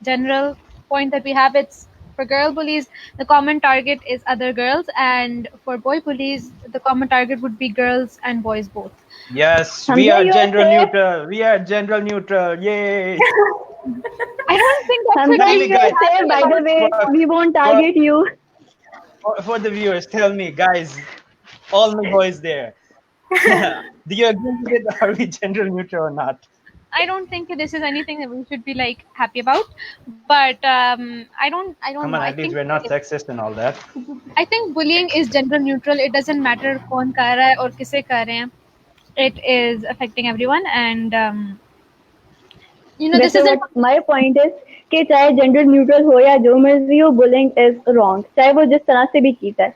general point that we have. It's for girl bullies, the common target is other girls, and for boy bullies, the common target would be girls and boys both. Yes, we are gender neutral. We are gender neutral. Yay! I don't think that's Hamza, you are safe. By the way, we won't target you. for the viewers, tell me, guys, all my boys there. Do you agree with it? Are we gender neutral or not? I don't think this is anything that we should be like happy about, but I don't Come know. on, at least we're not sexist and all that. I think bullying is gender neutral. It doesn't matter कौन कर रहा है और किसे कर रहे हैं. It is affecting everyone, and this is my point is कि चाहे gender neutral हो या जो मर्जी हो, bullying is wrong. चाहे वो जिस तरह से भी कीता है,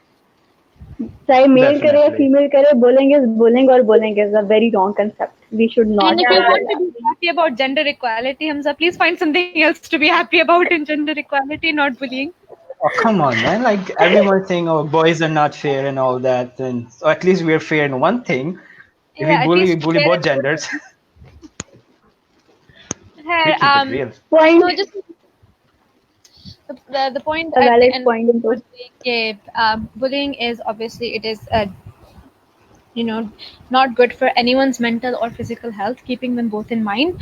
चाहे male करे या female करे, bullying is bullying, और bullying is a very wrong concept. We should not. And if you want to be happy about gender equality, Hamza, please find something else to be happy about in gender equality, not bullying. Oh, come on, man. Like, everyone's saying, oh, boys are not fair and all that. And so at least we're fair in one thing. If we bully both genders. Point. No, just the point. A valid point. Bullying is obviously, it is not good for anyone's mental or physical health, keeping them both in mind.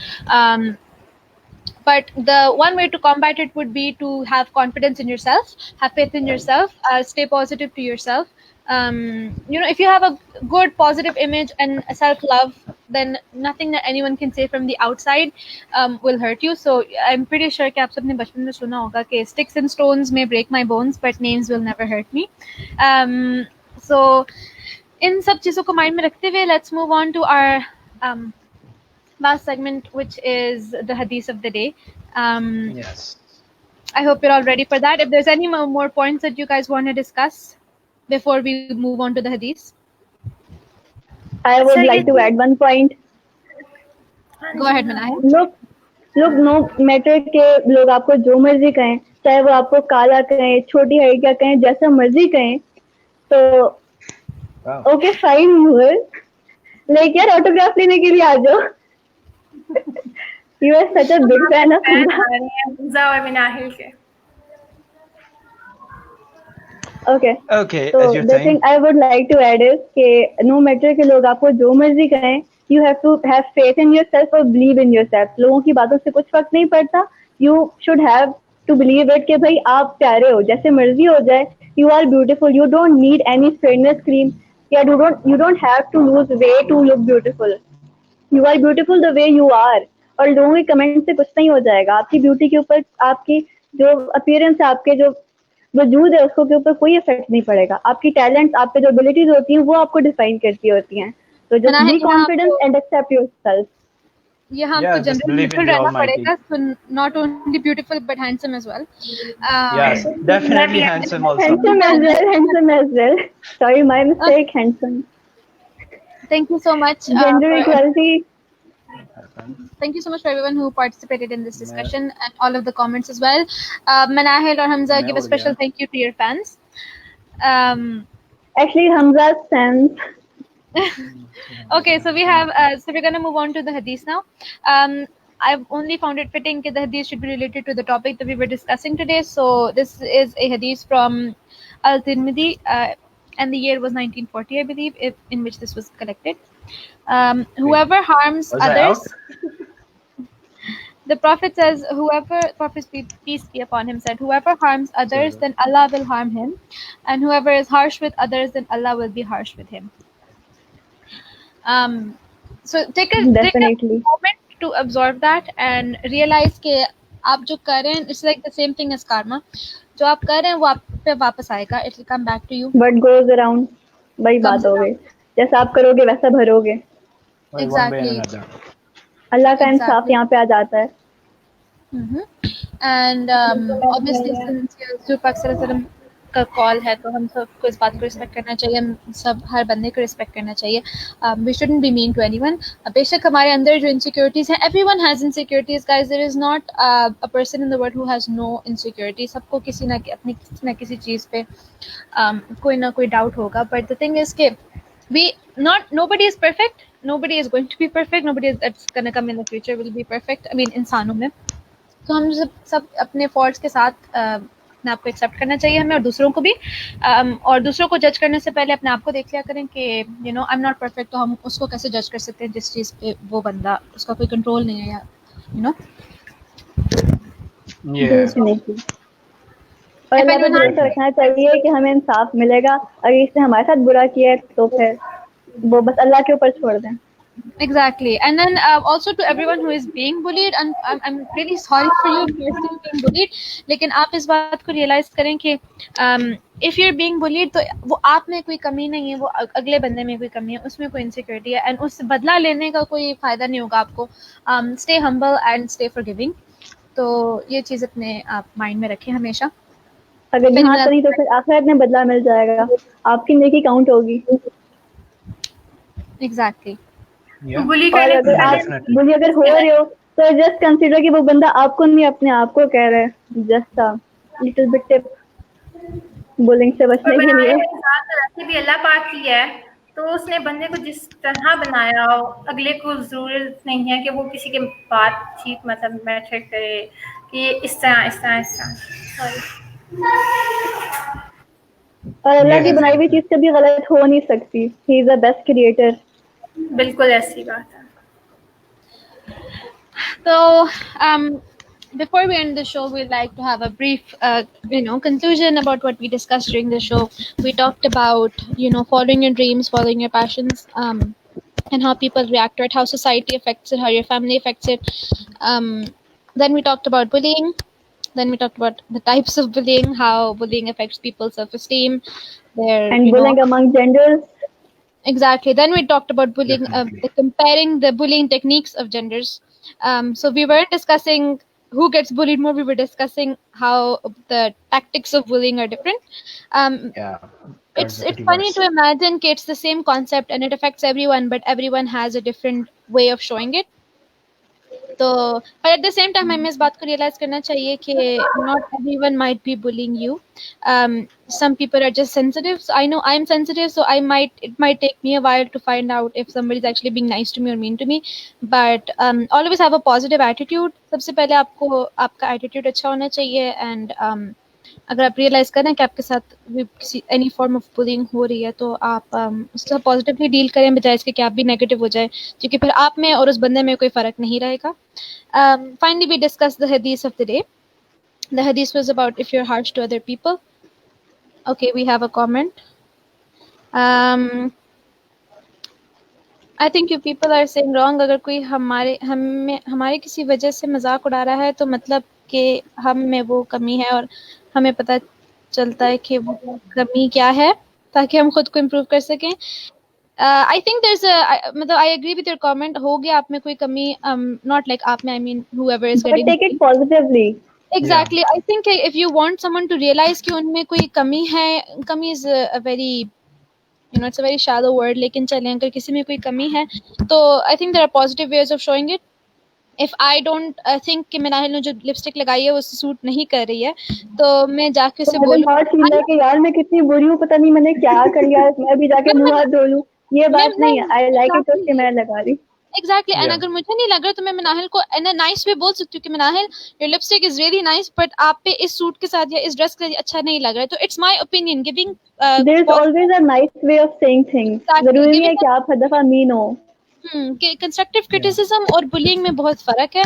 But the one way to combat it would be to have confidence in yourself, have faith in yourself, stay positive to yourself. If you have a good positive image and self-love, then nothing that anyone can say from the outside will hurt you. So I'm pretty sure कि आप सबने बचपन में सुना होगा कि sticks and stones may break my bones, but names will never hurt me. So इन सब चीजों को mind में रखते हुए, let's move on to our last segment, which is the hadith of the day. Yes. I hope you're all ready for that. If there's any more points that you guys want to discuss before we move on to the hadith. I would like to add one point. Go ahead, Manahil. Look, no matter के लोग आपको जो मर्जी कहें, चाहे वो आपको काला कहें, छोटी हाइट का कहें, जैसा मर्जी कहें, तो okay fine हुए, लेकिन यार ऑटोग्राफ लेने के लिए आ जाओ. You are such a big fan of Hamza और Manahil के. Okay. So the thing I would like to add is कि no matter कि लोग आपको जो मर्जी कहें, you have to have faith in yourself or believe in yourself. लोगों की बातों से कुछ फर्क नहीं पड़ता. You should have to believe it कि भाई आप प्यारे हो, जैसे मर्जी हो जाए. You are beautiful. You don't need any fairness cream. Yeah, you don't have to lose weight to look beautiful. You are beautiful the way you are. और लोगों के कमेंट से कुछ नहीं हो जाएगा. आपकी ब्यूटी के ऊपर, आपकी जो अपीयरेंस है, आपके जो वजूद है, उसको के ऊपर कोई इफेक्ट नहीं पड़ेगा. आपकी टैलेंट्स, आपके जो एबिलिटीज होती हैं, वो आपको डिफाइन करती होती हैं. तो just be confident and accept yourself. ये हमको जनरल न्यूट्रल रहना पड़ेगा. So not only beautiful but handsome as well. Yes, definitely handsome also. Handsome as well. Sorry, my mistake. Handsome. Thank you so much. Gender equality. Thank you so much for everyone who participated in this discussion and all of the comments as well. Manahil or Hamza, give a special thank you to your fans. Actually, Hamza's fans. Okay, so we have. So we're gonna move on to the hadith now. I've only found it fitting that the hadith should be related to the topic that we were discussing today. So this is a hadith from Al-Tirmidhi, and the year was 1940, I believe, in which this was collected. Whoever harms others, the Prophet says, Prophet peace be upon him said, whoever harms others, then Allah will harm him, and whoever is harsh with others, then Allah will be harsh with him. So take a moment to absorb that and realize कि आप जो कर रहे हैं, it's like the same thing as karma. जो आप कर रहे हैं वो आप पे वापस आएगा. It will come back to you. What goes around, वही बात होगी. जैसा आप करोगे वैसा भरोगे. Exactly. अल्लाह का इंसाफ यहाँ पे आ जाता है. And obviously since Rasul Pak Sallallahu Alaihi Wasallam का कॉल है, तो हम सबको इस बात को रिस्पेक्ट करना चाहिए. हम सब हर बंदे को रिस्पेक्ट करना चाहिए. We shouldn't be mean to anyone. बेशक हमारे अंदर जो insecurities हैं, everyone has insecurities, guys. There is not a person in the world who has no insecurity. सबको किसी ना किसी चीज़ पे कोई ना कोई doubt होगा. But the thing is कि nobody is perfect. Nobody is going to be perfect. Nobody that's gonna come in the future will be perfect. I mean इंसानों में. तो हम सब अपने faults के साथ अपने आप को एक्सेप्ट करना चाहिए हमें, और दूसरों को भी. और दूसरों को जज करने से पहले अपने आप को देख लिया करें कि आई एम नॉट परफेक्ट, तो हम उसको कैसे जज कर सकते हैं जिस चीज़ पे वो बंदा, उसका कोई कंट्रोल नहीं है, या और अल्लाह पे भरोसा रखना चाहिए कि हमें इंसाफ मिलेगा, अगर इसने हमारे साथ बुरा किया है तो फिर वो बस अल्लाह के ऊपर छोड़ दें. Exactly. And then also to everyone who is being bullied, and I'm really sorry for you if you're still being bullied, लेकिन आप इस बात को realize करें कि if you're being bullied तो वो आप में कोई कमी नहीं है, वो अगले बंदे में कोई कमी है, उसमें कोई insecurity है, and उस बदला लेने का कोई फायदा नहीं होगा आपको. Stay humble and stay forgiving. तो ये चीज़ अपने आप माइंड में रखें हमेशा. अगर यहाँ तो नहीं तो फिर आखिरत में बदला मिल जाएगा, आपकी नेकी काउंट होगी. Exactly. बुली और अगर आप बुली अगर हो रहे हो तो जस्ट कंसीडर कि वो बंदा आपको नहीं अपने आप को कह रहा है. Just a little bit tip bullying से बचने के लिए. वैसे भी अल्लाह पाक की है तो उसने बंदे को जिस तरह बनाया हो, अगले को जरूरत नहीं है कि वो किसी के बातचीत मतलब मैटर करे कि इस तरह. और अल्लाह की बनाई हुई चीज कभी गलत हो नहीं सकती. He is the best creator. बिल्कुल ऐसी बात है. So, before we end the show, we'd like to have a brief, conclusion about what we discussed during the show. We talked about, following your dreams, following your passions, and how people react to it, how society affects it, how your family affects it. Then we talked about bullying. Then we talked about the types of bullying, how bullying affects people's self-esteem, and bullying among genders. Exactly. Then we talked about bullying, comparing the bullying techniques of genders. So we weren't discussing who gets bullied more. We were discussing how the tactics of bullying are different. It's funny to imagine that it's the same concept and it affects everyone, but everyone has a different way of showing it. तो but at the same time हमें इस बात को realize करना चाहिए कि not everyone might be bullying you. Some people are just sensitive. So I know I'm sensitive, so it might take me a while to find out if somebody is actually being nice to me or mean to me. But always have a positive attitude. सबसे पहले आपको आपका attitude अच्छा होना चाहिए, and अगर आप realise करें कि आपके साथ किसी एनी फॉर्म ऑफ बुलिंग हो रही है तो आप उससे पॉजिटिवली डील करें बजाय इसके कि आप भी नेगेटिव हो जाए, क्योंकि फिर आप में और उस बंदे में कोई फ़र्क नहीं रहेगा. Finally we discuss the hadith of the day. The hadith was about if you are harsh to other people. Okay, we have a comment. I think you people are saying wrong. अगर कोई हमारे किसी वजह से मजाक उड़ा रहा है तो मतलब कि हम में वो कमी है और हमें पता चलता है कि वो कमी क्या है ताकि हम खुद को इम्प्रूव कर सकें. आई थिंक मतलब I agree with your comment. हो गया आप में कोई कमी, नॉट लाइक आप में, I mean whoever is getting, take it positively. Exactly. I think if you want someone to realize कि उनमें कोई कमी है, कमी is a very, it's a very shallow word, लेकिन चलें अगर किसी में कोई कमी है तो I think there are positive ways of showing it. If I don't think कि मिनाहिल ने जो लिपस्टिक लगाई है वो सूट नहीं कर रही है तो मैं जाके उसे बोलूं कि यार मैं कितनी बुरी हूँ, पता नहीं मैंने क्या कर लिया, मैं भी जाके मुंह हाथ धो लूं. ये बात नहीं है. आई लाइक इट तो मैं लगा रही. Exactly. And अगर मुझे नहीं लग रहा तो मैं मिनाहिल को in a nice way बोल सकती हूँ कि Minahil your lipstick is really nice but आप पे इस सूट के साथ या इस ड्रेस के साथ अच्छा नहीं लग रहा है. तो it's my opinion. Giving there is always a nice way of saying things. जरूरी नहीं है कि आप हर दफा मीन हो. कंस्ट्रक्टिव क्रिटिसिज्म और बुलिंग में बहुत फ़र्क है.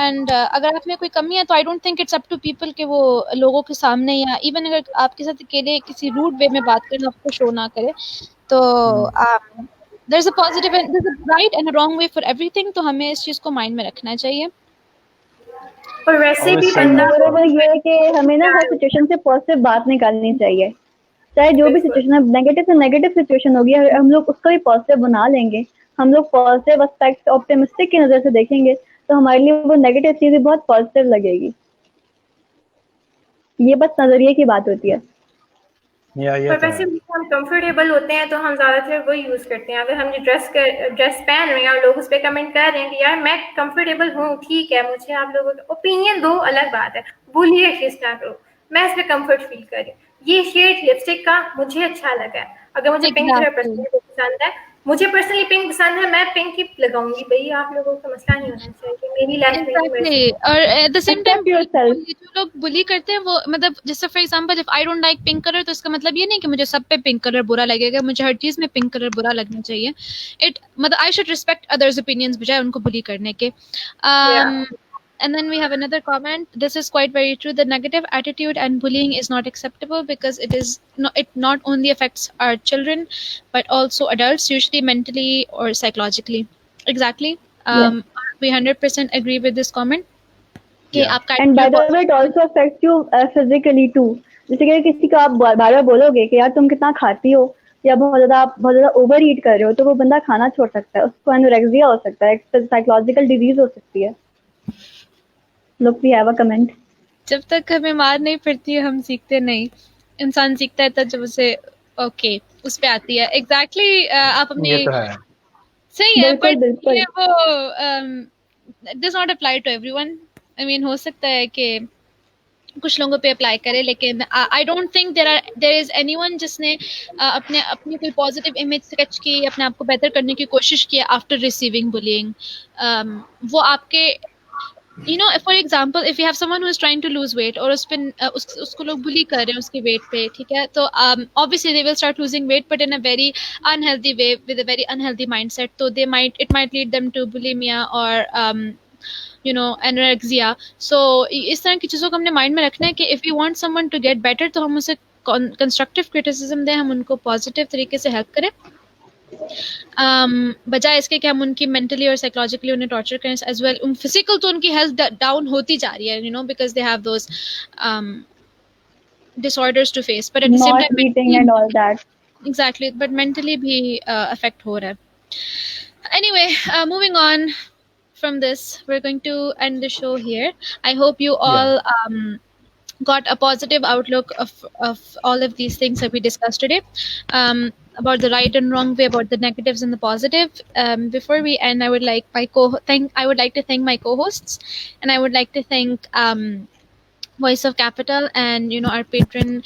एंड अगर आप में कोई कमी है तो I don't think it's up to people कि वो लोगों के सामने या इवन अगर आपके साथ अकेले किसी रूड वे में बात करें आपको शो ना करे. तो there's a positive and there's a right and a wrong way for everything. तो हमें इस चीज़ को माइंड में रखना चाहिए. और वैसे भी ये है कि हमें ना हर सिचुएशन से पॉजिटिव बात निकालनी चाहिए. चाहे जो भी सिचुएशन है, नेगेटिव से नेगेटिव सिचुएशन होगी, हम लोग उसका भी पॉजिटिव बना लेंगे. हम लोग पॉजिटिव एस्पेक्ट ऑप्टिमिस्टिक की नजर से देखेंगे तो हमारे लिए वो नेगेटिव चीज बहुत पॉजिटिव लगेगी. ये बस नजरिए की बात होती है. पर वैसे भी हम कंफर्टेबल होते हैं तो हम ज्यादातर वो यूज करते हैं. अगर हम ड्रेस पहन रहे हैं और लोग उस पर कमेंट कर रहे हैं कि यार मैं कंफर्टेबल हूँ, ठीक है, मुझे आप लोगों का ओपिनियन दो, अलग बात है, बोलिए किस ना करो, मैं इस पर कंफर्ट फील कर रही हूँ. ये शेड लिपस्टिक का मुझे अच्छा लगा है. अगर मुझे पिंक कलर पर्सनली पसंद है, मुझे पर्सनली पिंक पसंद है, मैं पिंक ही लगाऊंगी. भाई आप लोगों का मसला नहीं होना चाहिए. मेरी लाइफ में और एट द सेम टाइम जो लोग बुली करते हैं वो मतलब जैसे for example if I don't like pink colour तो इसका मतलब ये नहीं कि मुझे सब पे पिंक कलर बुरा लगेगा. मुझे हर चीज में पिंक कलर बुरा लगना चाहिए. मतलब I should respect others opinions बजाय उनको बुली करने के. And then we have another comment. This is quite very true. The negative attitude and bullying is not acceptable because it not only affects our children, but also adults, usually mentally or psychologically. Exactly. We 100% agree with this comment. And by the way, it also affects you physically too. जैसे कि किसी को आप बार बार बोलोगे कि यार तुम कितना खाती हो या बहुत ज़्यादा ओवर ईट कर रहे हो, तो वो बंदा खाना छोड़ सकता है, उसको एनोरेक्सिया हो सकता है, साइकोलॉजिकल डिजीज हो सकती है. Look, we have a comment. जब तक हमें मार नहीं पड़ती है हम सीखते नहीं. इंसान सीखता है तब जब उसे उस पे आती है. एग्जैक्टली आप अपनी सही है, बट ये वो does not apply to everyone. I mean, हो सकता है कि कुछ लोगों पे अप्लाई करे, लेकिन I don't think there is anyone जिसने अपनी कोई पॉजिटिव इमेज स्केच की, अपने आप को बेहतर करने की कोशिश की आफ्टर रिसीविंग बुलिंग. वो आपके for example if you have someone who is trying to lose weight और उसको लोग बुली कर रहे हैं उसके वेट पे, ठीक है, तो obviously they will start losing weight but in a very unhealthy way with a very unhealthy mindset. तो it might lead them to bulimia और एनोरेक्सिया. सो इस तरह की चीज़ों को हमने माइंड में रखना है कि if you want someone to get better तो हम उसे कंस्ट्रक्टिव क्रिटिसिज्म दें, हम उनको पॉजिटिव तरीके से हेल्प करें, बजाय इसके कि हम उनकी मेंटली और साइकोलॉजिकली उन्हें टॉर्चर करें एज वेल. फिजिकल तो उनकी हेल्थ डाउन होती जा रही है, because they have those disorders to face, but at the same time eating and all that. Exactly, but mentally भी affect हो रहा है. Anyway, moving on from this, we're going to end the show here. I hope you all got a positive outlook of all of these things that we discussed today, about the right and wrong way, about the negatives and the positive. Before we end, I would like to thank my co-hosts, and I would like to thank Voice of Capital and our patron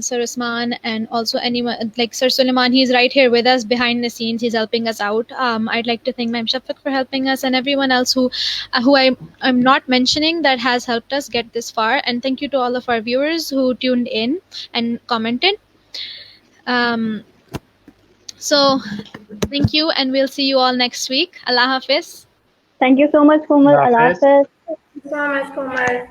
Sir Usman, and also anyone like Sir Suleiman. He's right here with us behind the scenes. He's helping us out. I'd like to thank Ma'am Shafiq for helping us, and everyone else who I'm not mentioning that has helped us get this far. And thank you to all of our viewers who tuned in and commented. So thank you, and we'll see you all next week. Allah Hafiz. Thank you so much, Komal. Allah Hafiz. Thank you so much, Komal.